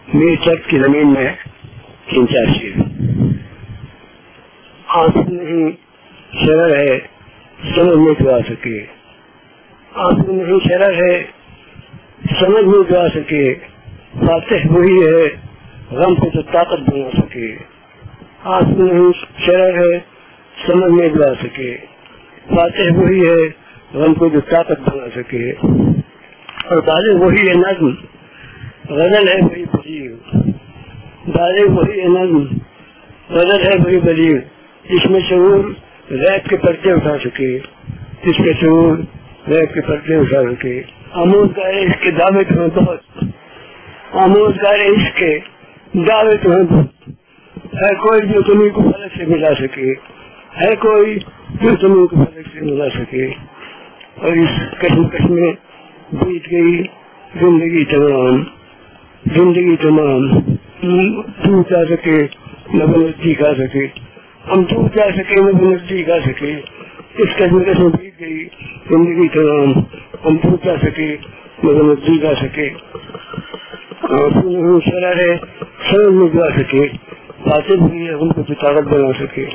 میری چک کی زمین میں 3-4 شیر. آنسو نہیں شرر ہے سمجھ میں جو آ سکے, آنسو نہیں شرر ہے سمجھ میں جو آ سکے, فاتح وہی ہے غم کو جو طاقت بنا سکے. آنسو نہیں شرر ہے سمجھ میں جو آ سکے, فاتح وہی ہے غم کو جو طاقت بنا سکے. اور بالغ وہی ہے نظم, غزل ہے وہی بلیغ. بالغ وہی ہے نظم, غزل ہے وہی بلیغ. جس میں شعور غیب کے پردے اٹھا سکے, جس کے شعور غیب کے پردے اٹھا سکے. آموزگار عشق کے دعوے تو ہیں بہت, آموزگار عشق کے دعوے تو ہیں بہت. ہے کوئی جو تمہیں کو فلک سے ملا سکے, ہے کوئی جو تمہیں کو فلک سے ملا سکے. اور اس کشمکش میں بیت گئی زندگی تمام, زندگی تمام. دودھ آ سکے نہ نزدیک آ سکے, ہم دودھ جا سکے نہ نزدیک آ سکے. اس کشمکش میں بیت گئی زندگی تمام, ہم دودھ جا سکے نہ نزدیک آ سکے. شرر ہے سمجھ میں جو آ سکے, فاتح بھی ہے ان کو طاقت بنا سکے.